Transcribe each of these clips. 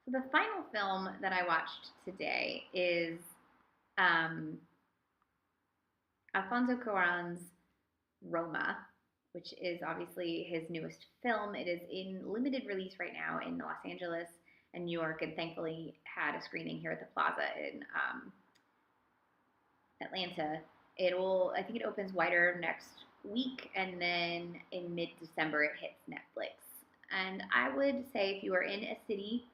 So the final film that I watched today is um, Alfonso Cuarón's Roma, which is obviously his newest film. It is in limited release right now in Los Angeles and New York, and thankfully had a screening here at the Plaza in Atlanta. I think it opens wider next week, and then in mid-December it hits Netflix. And I would say if you are in a city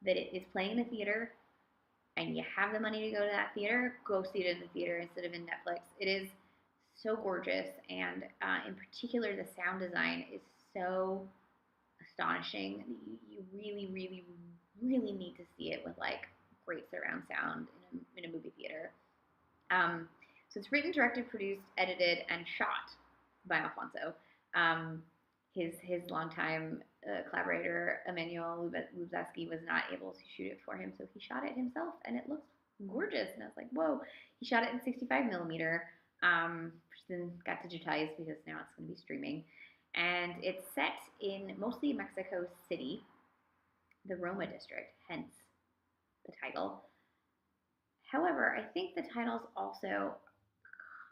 that it is playing in a theater and you have the money to go to that theater, go see it in the theater instead of in Netflix. It is so gorgeous, and in particular, the sound design is so astonishing. You really, really, really need to see it with like great surround sound in a movie theater. Um, so it's written, directed, produced, edited, and shot by Alfonso. Um, his longtime collaborator Emmanuel Lubezki was not able to shoot it for him, so he shot it himself, and it looks gorgeous. And I was like, whoa! He shot it in 65 millimeter, which then got digitized because now it's going to be streaming, and it's set in mostly Mexico City, the Roma district, hence the title. However, I think the title's also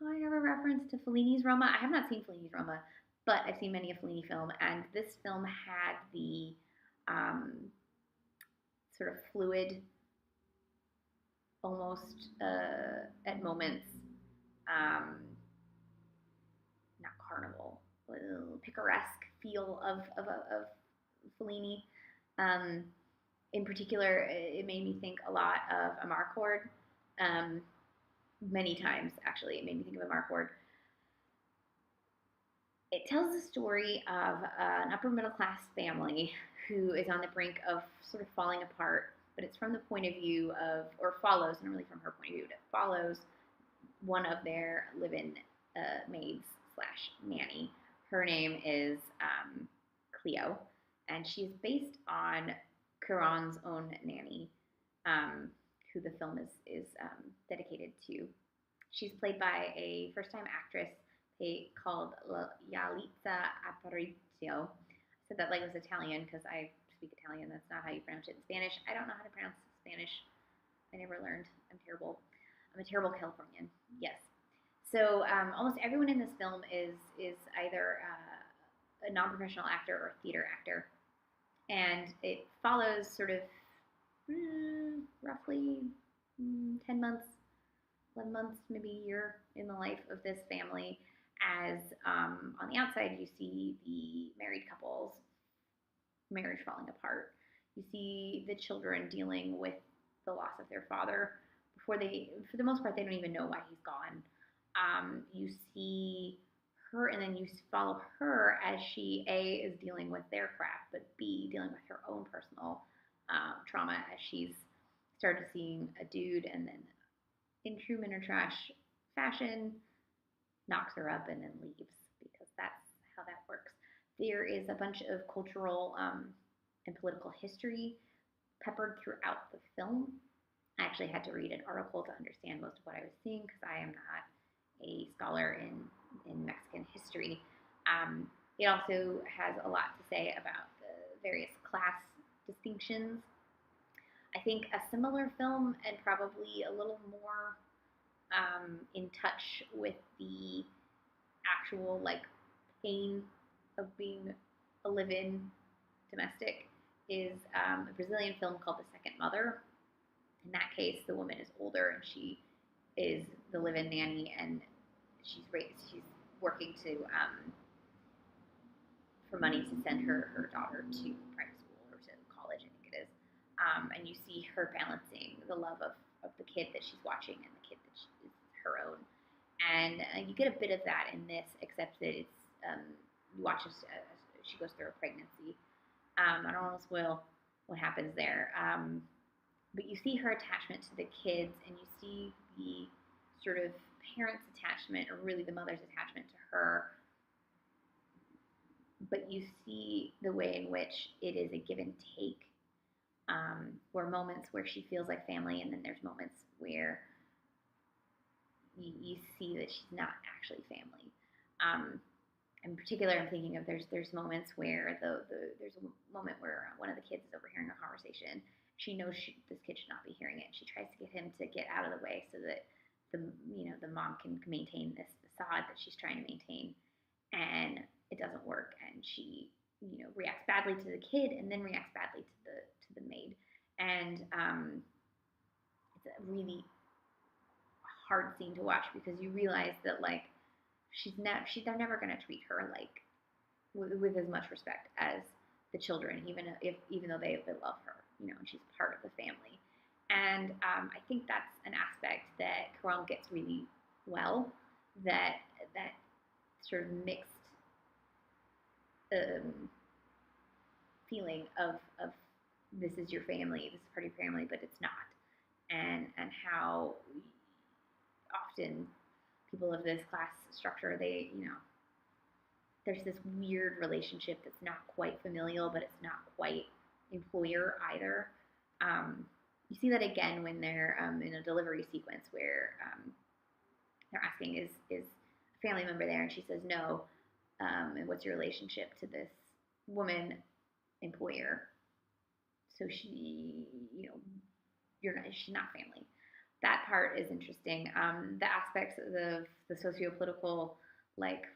kind of a reference to Fellini's Roma. I have not seen Fellini's Roma, but I've seen many a Fellini film, and this film had the um, sort of fluid, almost at moments, um, not carnival, picaresque feel of Fellini. Um, in particular, it made me think a lot of Amarcord. Um, Many times, actually, it made me think of Amarcord. It tells the story of an upper middle class family who is on the brink of sort of falling apart, but it's from the point of view of, or follows, not really from her point of view, but it follows one of their live-in maids slash nanny. Her name is Cleo, and she's based on Cuarón's own nanny, um, who the film is dedicated to. She's played by a first-time actress called Yalitza Aparicio. I said that like it was Italian because I speak Italian. That's not how you pronounce it in Spanish. I don't know how to pronounce Spanish. I never learned. I'm terrible. I'm a terrible Californian. Yes. So almost everyone in this film is either a non-professional actor or a theater actor, and it follows sort of roughly 10 months, 11 months, maybe a year in the life of this family. As on the outside, you see the married couple's marriage falling apart. You see the children dealing with the loss of their father before for the most part, they don't even know why he's gone. You see her, and then you follow her as she A is dealing with their crap, but B dealing with her own personal trauma as she's started seeing a dude, and then in true men are trash fashion, knocks her up and then leaves because that's how that works. There is a bunch of cultural and political history peppered throughout the film. I actually had to read an article to understand most of what I was seeing because I am not a scholar in Mexican history. It also has a lot to say about the various class distinctions. I think a similar film and probably a little more in touch with the actual like pain of being a live-in domestic is a Brazilian film called The Second Mother. In that case, the woman is older and she is the live-in nanny, and she's working to for money to send her daughter to private school or to college, I think it is. And you see her balancing the love of the kid that she's watching and the kid that is her own. And you get a bit of that in this, except that it's you watch as she goes through a pregnancy. I don't want to spoil what happens there, but you see her attachment to the kids, and you see the sort of parents' attachment, or really the mother's attachment to her. But you see the way in which it is a give and take, where moments where she feels like family, and then there's moments where you see that she's not actually family. In particular, I'm thinking of there's moments where there's a moment where one of the kids is overhearing a conversation, she knows this kid should not be hearing it. She tries to get him to get out of the way so that the mom can maintain this facade that she's trying to maintain, and it doesn't work. And she reacts badly to the kid, and then reacts badly to the maid, and it's a really hard scene to watch because you realize that like they're never going to treat her like with as much respect as the children, even though they love her, and she's part of the family. And I think that's an aspect that Cuarón gets really well. That sort of mixed feeling of this is your family, this is part of your family, but it's not, and how often people of this class structure, there's this weird relationship that's not quite familial, but it's not quite employer either. You see that again when they're in a delivery sequence where they're asking, is a family member there? And she says no. And what's your relationship to this woman employer? So she's not family. That part is interesting. The aspects of the socio-political like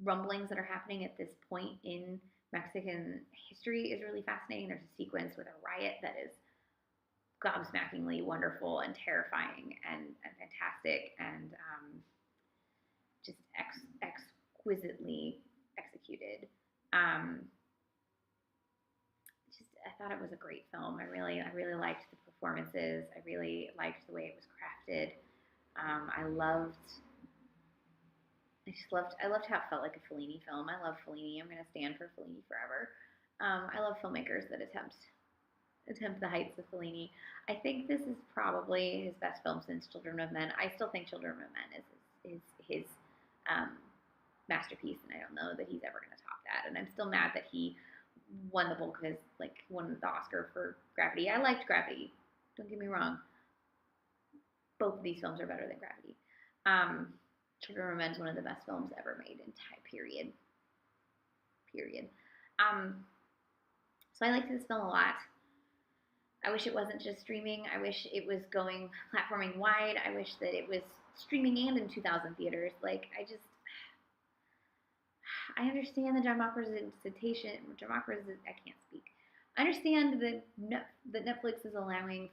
rumblings that are happening at this point in Mexican history is really fascinating. There's a sequence with a riot that is gobsmackingly wonderful and terrifying and fantastic and just exquisitely executed. I thought it was a great film. I really liked the performances. I really liked the way it was crafted. I loved how it felt like a Fellini film. I love Fellini. I'm going to stand for Fellini forever. I love filmmakers that attempt the heights of Fellini. I think this is probably his best film since Children of Men. I still think Children of Men is his masterpiece, and I don't know that he's ever going to top that. And I'm still mad that he won the bulk of his, won the Oscar for Gravity. I liked Gravity. Don't get me wrong. Both of these films are better than Gravity. Children of Men is one of the best films ever made in time, period. So I liked this film a lot. I wish it wasn't just streaming. I wish it was going platforming wide. I wish that it was streaming and in 2,000 theaters. I understand the democratization. I can't speak. I understand that Netflix is allowing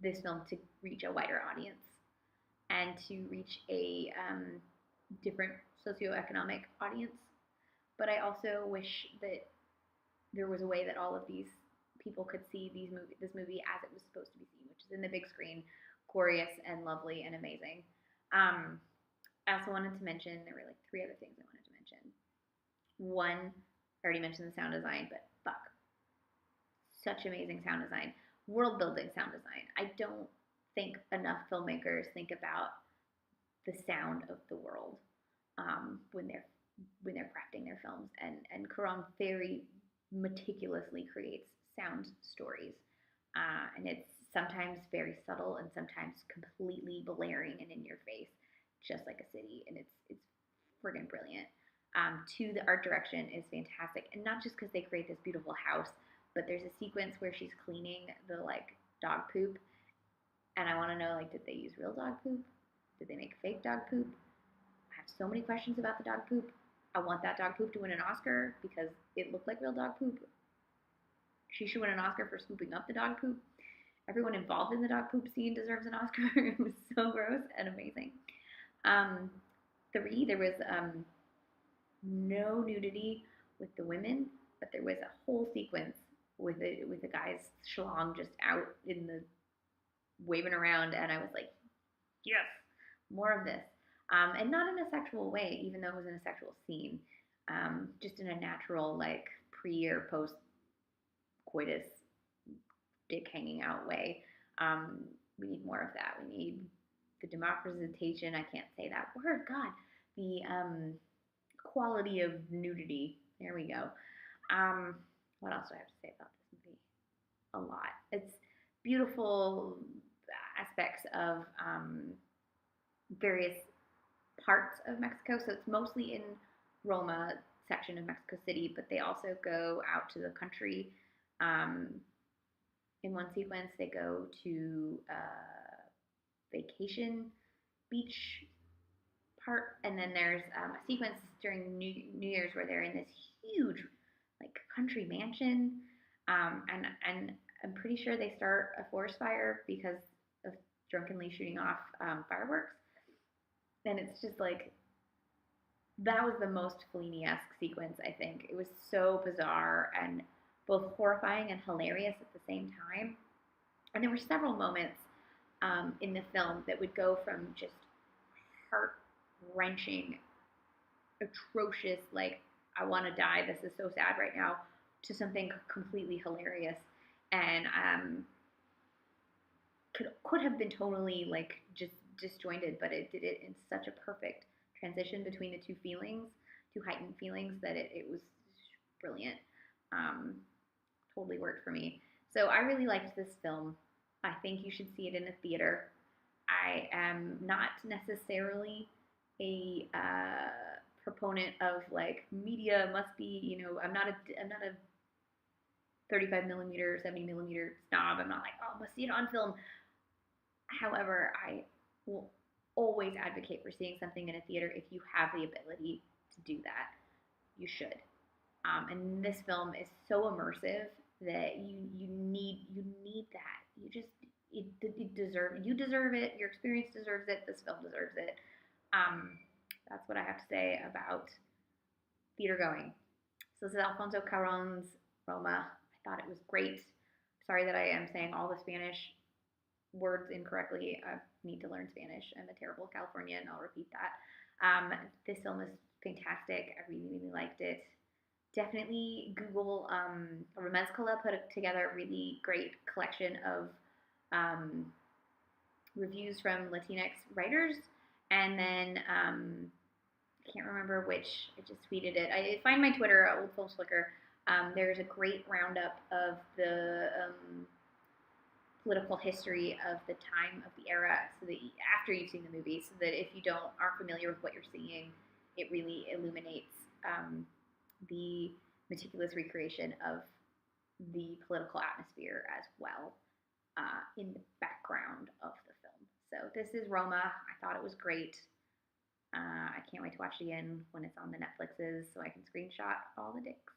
this film to reach a wider audience and to reach a different socioeconomic audience. But I also wish that there was a way that all of these people could see this movie as it was supposed to be seen, which is in the big screen, glorious and lovely and amazing. I also wanted to mention, there were 3 other things I wanted to mention. One, I already mentioned the sound design, but fuck, such amazing sound design. World building sound design. I don't think enough filmmakers think about the sound of the world when they're crafting their films, and Cuarón very meticulously creates sound stories, and it's sometimes very subtle and sometimes completely blaring and in your face, just like a city, and it's friggin' brilliant. 2, the art direction is fantastic, and not just because they create this beautiful house, but there's a sequence where she's cleaning the dog poop, and I want to know did they use real dog poop? Did they make fake dog poop? I have so many questions about the dog poop. I want that dog poop to win an Oscar because it looked like real dog poop. She should win an Oscar for scooping up the dog poop. Everyone involved in the dog poop scene deserves an Oscar. It was so gross and amazing. 3, there was no nudity with the women, but there was a whole sequence with the guy's schlong just out in the waving around, and I was like, yes, more of this. And not in a sexual way, even though it was in a sexual scene, just in a natural pre or post coitus dick hanging out way. We need more of that. We need the democratization. I can't say that word. God, the quality of nudity. There we go. What else do I have to say about this movie? A lot. It's beautiful aspects of various parts of Mexico. So it's mostly in Roma section of Mexico City, but they also go out to the country In one sequence, they go to vacation beach part, and then there's a sequence during New Year's where they're in this huge like country mansion, and I'm pretty sure they start a forest fire because of drunkenly shooting off fireworks, and it's just like that was the most Fellini-esque sequence. I think it was so bizarre and both horrifying and hilarious at the same time. And there were several moments in the film that would go from just heart wrenching, atrocious, like, I want to die, this is so sad right now, to something completely hilarious. And could have been totally like just disjointed, but it did it in such a perfect transition between the two feelings, two heightened feelings, that it was brilliant. Um, Totally worked for me. So I really liked this film. I think you should see it in a theater. I am not necessarily a proponent of like media must be, I'm not a 35 millimeter, 70 millimeter snob. I'm not like, oh, must see it on film. However, I will always advocate for seeing something in a theater if you have the ability to do that. You should. And this film is so immersive that you need that. You deserve it. Your experience deserves it. This film deserves it. Um, that's what I have to say about theater going. So this is Alfonso Cuarón's Roma. I thought it was great. Sorry that I am saying all the Spanish words incorrectly. I need to learn Spanish. I'm a terrible Californian. I'll repeat that. This film is fantastic. I really, really liked it. Definitely Google Remezcla put together a really great collection of um, reviews from Latinx writers, and then I can't remember which. I just tweeted it. I find my Twitter oldfilmsflicker. There's a great roundup of the political history of the time of the era, so that after you've seen the movie, so that if you aren't familiar with what you're seeing, it really illuminates the meticulous recreation of the political atmosphere as well in the background of the film. So this is Roma. I thought it was great. I can't wait to watch it again when it's on the Netflixes so I can screenshot all the dicks.